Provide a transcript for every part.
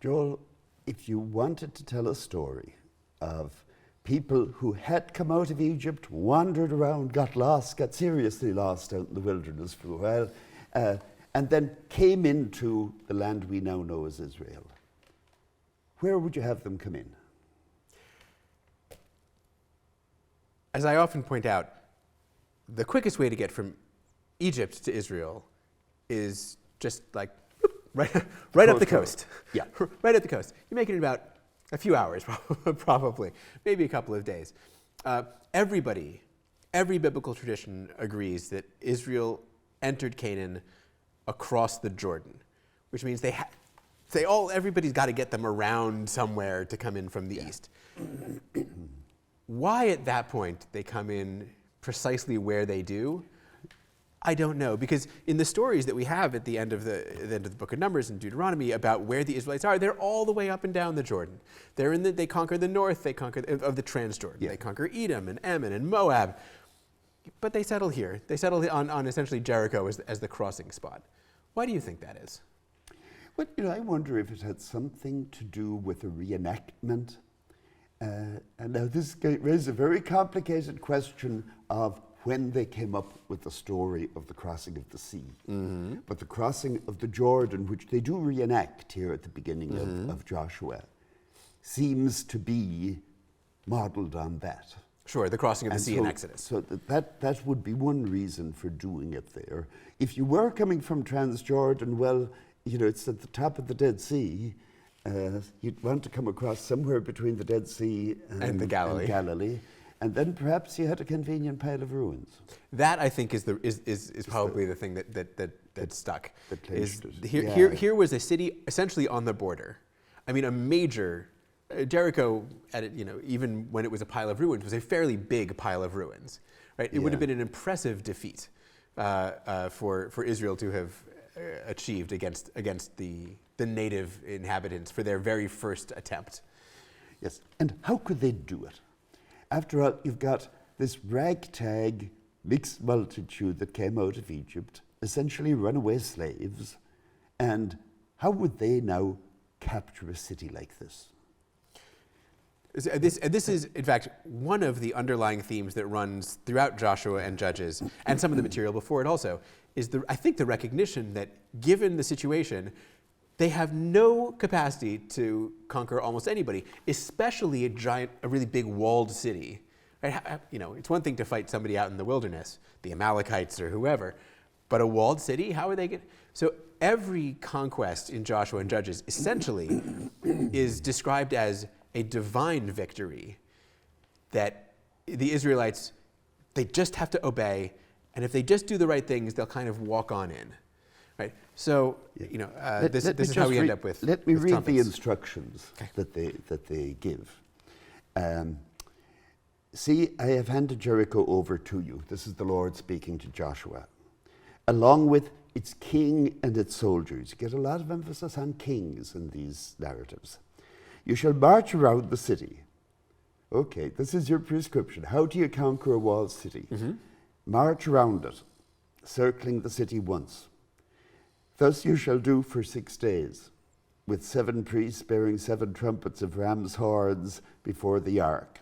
Joel, if you wanted to tell a story of people who had come out of Egypt, wandered around, got lost, got seriously lost out in the wilderness for a while, and then came into the land we now know as Israel, where would you have them come in? As I often point out, the quickest way to get from Egypt to Israel is just like right up the coast. Yeah. Right up the coast. You make it in about a few hours, probably, maybe a couple of days. Every biblical tradition agrees that Israel entered Canaan across the Jordan, which means everybody's got to get them around somewhere to come in from the east. Why at that point they come in precisely where they do, I don't know, because in the stories that we have at the end of the book of Numbers and Deuteronomy about where the Israelites are, they're all the way up and down the Jordan. They conquer the north, they conquer of the Transjordan. Yeah. They conquer Edom and Ammon and Moab, but they settle here. They settle on essentially Jericho as the crossing spot. Why do you think that is? Well, I wonder if it had something to do with a reenactment. And now this raises a very complicated question of when they came up with the story of the crossing of the sea. Mm-hmm. But the crossing of the Jordan, which they do reenact here at the beginning of Joshua, seems to be modeled on that. Sure, the crossing of the sea in Exodus. So that would be one reason for doing it there. If you were coming from Transjordan, well, it's at the top of the Dead Sea. You'd want to come across somewhere between the Dead Sea and the Galilee. And then perhaps you had a convenient pile of ruins. That, I think, is probably the thing that stuck. Here was a city essentially on the border. I mean, a major Jericho, even when it was a pile of ruins, was a fairly big pile of ruins. Right? It would have been an impressive defeat for Israel to have achieved against the native inhabitants for their very first attempt. Yes, and how could they do it? After all, you've got this ragtag mixed multitude that came out of Egypt, essentially runaway slaves, and how would they now capture a city like this? This is, in fact, one of the underlying themes that runs throughout Joshua and Judges, and some of the material before it also, is I think the recognition that given the situation, they have no capacity to conquer almost anybody, especially a really big walled city. Right? It's one thing to fight somebody out in the wilderness, the Amalekites or whoever, but a walled city, how are they going to? So every conquest in Joshua and Judges essentially is described as a divine victory that the Israelites, they just have to obey, and if they just do the right things, they'll kind of walk on in. Right. So, this is how we end up with. Let me read trumpets. the instructions that they give. See, I have handed Jericho over to you. This is the Lord speaking to Joshua, along with its king and its soldiers. You get a lot of emphasis on kings in these narratives. You shall march around the city. Okay, this is your prescription. How do you conquer a walled city? Mm-hmm. March around it, circling the city once. Thus you shall do for 6 days, with 7 priests bearing 7 trumpets of ram's horns before the ark.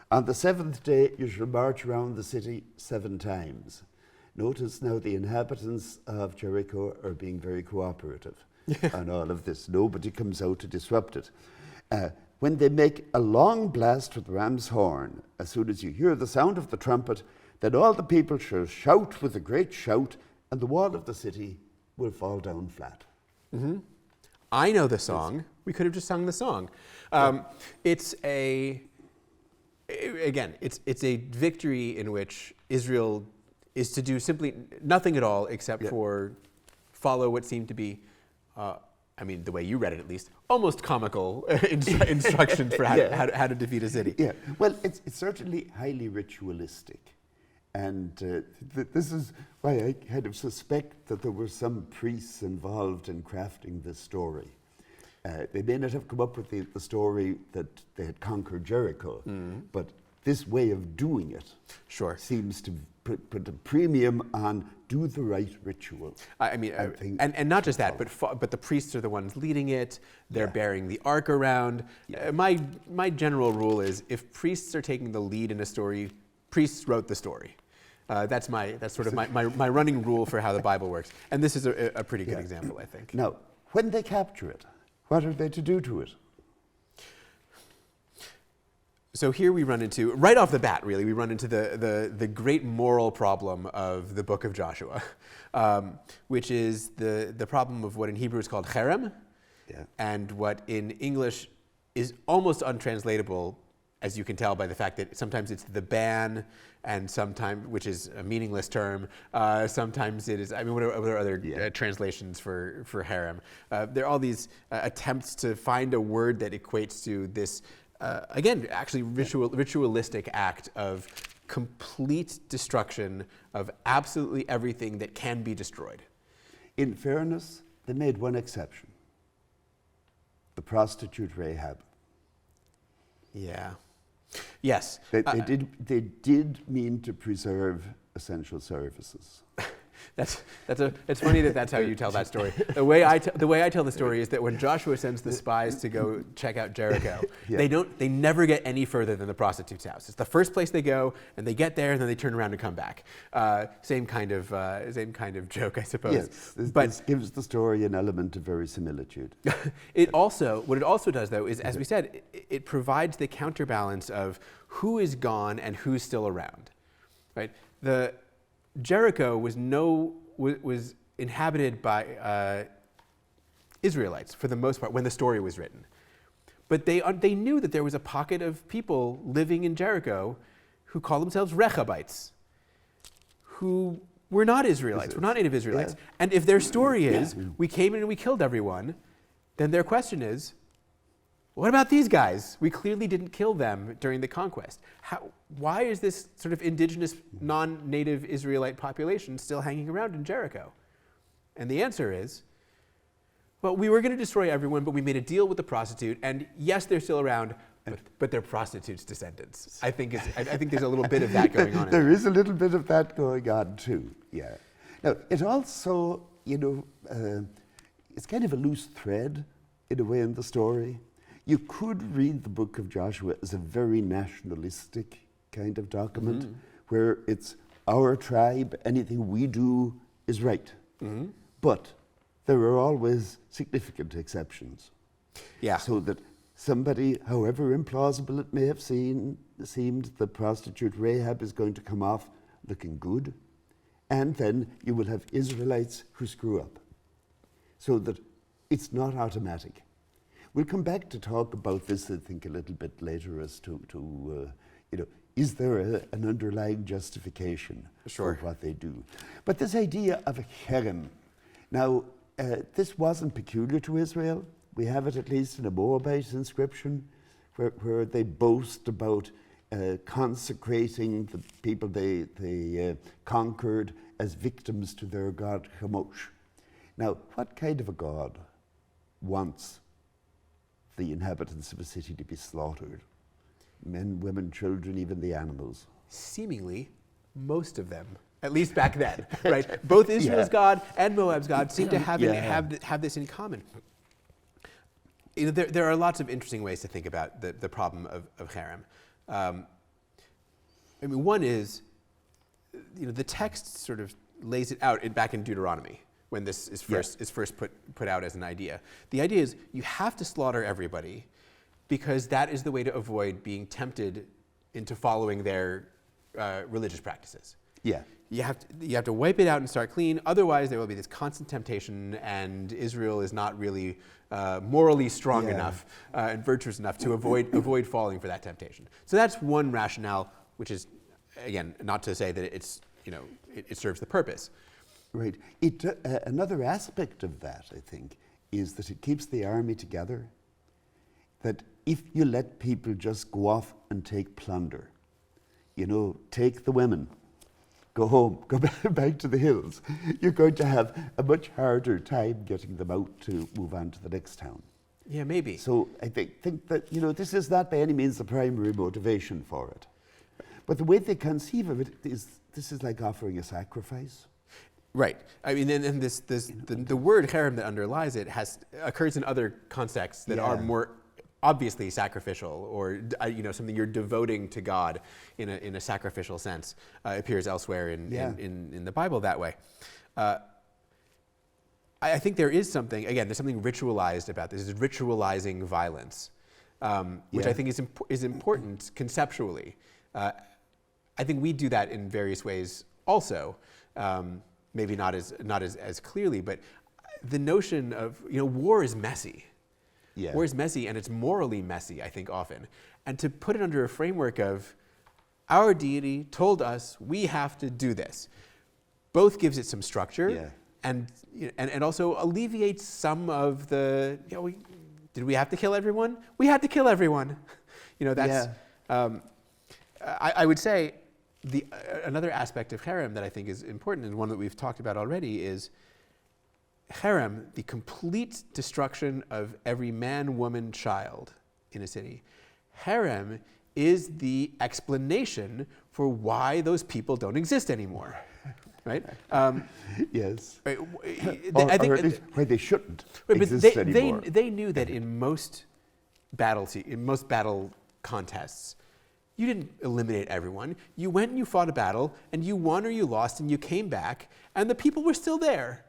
On the 7th day you shall march around the city 7 times. Notice now the inhabitants of Jericho are being very cooperative on all of this. Nobody comes out to disrupt it. When they make a long blast with the ram's horn, as soon as you hear the sound of the trumpet, then all the people shall shout with a great shout, and the wall of the city will fall down flat. Mm-hmm. I know the song. We could have just sung the song. It's a victory in which Israel is to do simply nothing at all except for follow what seemed to be, the way you read it at least, almost comical instructions for how to defeat a city. Yeah, well, it's certainly highly ritualistic. And this is why I kind of suspect that there were some priests involved in crafting this story. They may not have come up with the story that they had conquered Jericho, but this way of doing it seems to put a premium on do the right ritual. And not just that, but the priests are the ones leading it. They're bearing the ark around. Yeah. My general rule is if priests are taking the lead in a story, priests wrote the story. That's sort of my running rule for how the Bible works. And this is a pretty good example, I think. Now, when they capture it, what are they to do to it? So here we run into, right off the bat, really, we run into the great moral problem of the book of Joshua, which is the problem of what in Hebrew is called harem, and what in English is almost untranslatable, as you can tell by the fact that sometimes it's the ban, and sometimes, which is a meaningless term, sometimes it is, what are other translations for harem? There are all these attempts to find a word that equates to this, again, actually ritualistic act of complete destruction of absolutely everything that can be destroyed. In fairness, they made one exception. The prostitute Rahab. Yeah. Yes. They did mean to preserve essential services. It's funny that's how you tell that story. The way I tell the story is that when Joshua sends the spies to go check out Jericho, they never get any further than the prostitute's house. It's the first place they go, and they get there, and then they turn around and come back. Same kind of joke, I suppose. Yes, this gives the story an element of verisimilitude. What it also does, though, is, as we said, it provides the counterbalance of who is gone and who's still around, right? Jericho was inhabited by Israelites for the most part when the story was written. But they knew that there was a pocket of people living in Jericho who call themselves Rechabites, who were not Israelites, were not native Israelites. Yeah. And if their story is, we came in and we killed everyone, then their question is, what about these guys? We clearly didn't kill them during the conquest. Why is this sort of indigenous, non-native Israelite population still hanging around in Jericho? And the answer is, well, we were going to destroy everyone, but we made a deal with the prostitute, and yes, they're still around, but they're prostitutes' descendants. I think there's a little bit of that going on. There is a little bit of that going on too, yeah. Now, it also, it's kind of a loose thread in a way in the story. You could read the book of Joshua as a very nationalistic kind of document, where it's our tribe, anything we do is right. But there are always significant exceptions. Yeah. So that somebody, however implausible it may have seemed, the prostitute Rahab is going to come off looking good. And then you will have Israelites who screw up. So that it's not automatic. We'll come back to talk about this, I think, a little bit later as to is there an underlying justification for what they do? But this idea of a harem, now, this wasn't peculiar to Israel. We have it at least in a Moabite inscription where they boast about consecrating the people they conquered as victims to their god Chemosh. Now, what kind of a god wants the inhabitants of a city to be slaughtered? Men, women, children, even the animals. Seemingly, most of them, at least back then, right? Both Israel's God and Moab's God seem to have this in common. There are lots of interesting ways to think about the problem of harem. One is, the text sort of lays it out back in Deuteronomy, when this is first put out as an idea. The idea is you have to slaughter everybody because that is the way to avoid being tempted into following their religious practices. Yeah. You have to wipe it out and start clean. Otherwise, there will be this constant temptation, and Israel is not really morally strong enough and virtuous enough to avoid falling for that temptation. So that's one rationale, which is, again, not to say that it's it serves the purpose. Right. Another aspect of that, I think, is that it keeps the army together. That if you let people just go off and take plunder, take the women, go home, go back to the hills, you're going to have a much harder time getting them out to move on to the next town. Yeah, maybe. So I think that, this is not by any means the primary motivation for it. But the way they conceive of it is, this is like offering a sacrifice. Right. I mean, and the word harem that underlies it occurs in other contexts that are more obviously sacrificial, or something you're devoting to God in a sacrificial sense. Appears elsewhere in the Bible that way. I think there is something, again, there's something ritualized about this. It's ritualizing violence, which I think is important conceptually. I think we do that in various ways also. Maybe not as clearly, but the notion of, war is messy. Yeah. War is messy, and it's morally messy, I think, often. And to put it under a framework of our deity told us we have to do this, both gives it some structure and also alleviates some of the, did we have to kill everyone? We had to kill everyone. That's, I would say, another aspect of harem that I think is important, and one that we've talked about already, is harem, the complete destruction of every man, woman, child in a city. Harem is the explanation for why those people don't exist anymore, right? Yes. Right, or at least why they shouldn't exist anymore. They knew that in most battle contests, you didn't eliminate everyone. You went and you fought a battle, and you won or you lost, and you came back, and the people were still there.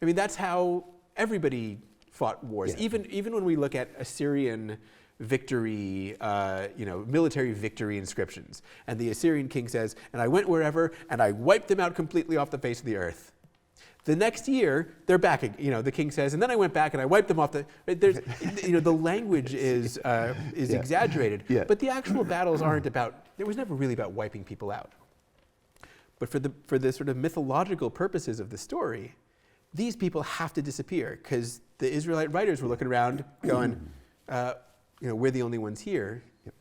I mean, that's how everybody fought wars. Yeah. Even when we look at Assyrian victory, military victory inscriptions, and the Assyrian king says, "And I went wherever, and I wiped them out completely off the face of the earth." The next year, they're back. The king says, "And then I went back and I wiped them off the." There's, the language is exaggerated, but the actual battles aren't about. It was never really about wiping people out. But for the sort of mythological purposes of the story, these people have to disappear because the Israelite writers were looking around, going, "We're the only ones here." Yep.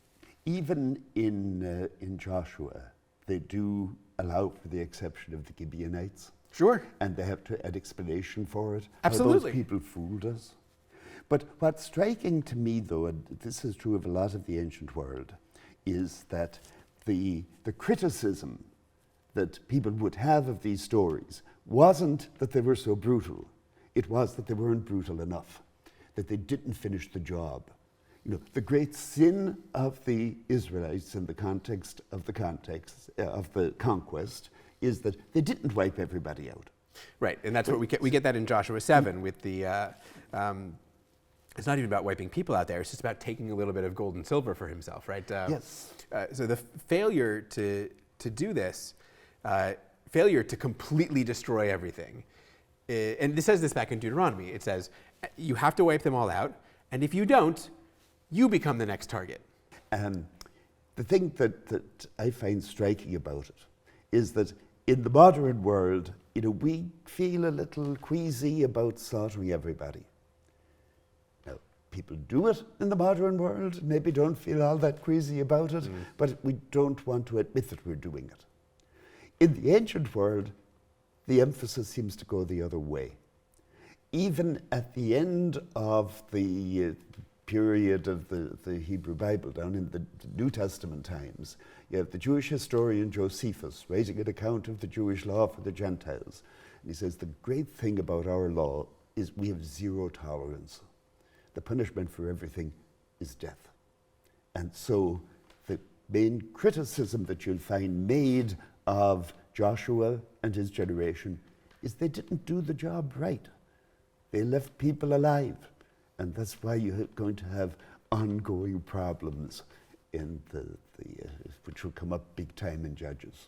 Even in Joshua, they do allow for the exception of the Gibeonites. Sure. And they have to add explanation for it. Absolutely. How those people fooled us. But what's striking to me, though, and this is true of a lot of the ancient world, is that the criticism that people would have of these stories wasn't that they were so brutal. It was that they weren't brutal enough, that they didn't finish the job. The great sin of the Israelites in the context of the conquest is that they didn't wipe everybody out. Right, and that's what we get that in Joshua 7 with the, it's not even about wiping people out there, it's just about taking a little bit of gold and silver for himself, right? Yes. So the failure to do this, failure to completely destroy everything, and it says this back in Deuteronomy, it says, you have to wipe them all out, and if you don't, you become the next target. The thing that I find striking about it is that in the modern world, we feel a little queasy about slaughtering everybody. Now, people do it in the modern world, maybe don't feel all that queasy about it, but we don't want to admit that we're doing it. In the ancient world, the emphasis seems to go the other way. Even at the end of the period of the Hebrew Bible, down in the New Testament times, you have the Jewish historian Josephus writing an account of the Jewish law for the Gentiles. And he says, the great thing about our law is we have zero tolerance. The punishment for everything is death. And so the main criticism that you'll find made of Joshua and his generation is they didn't do the job right. They left people alive. And that's why you're going to have ongoing problems in which will come up big time in Judges.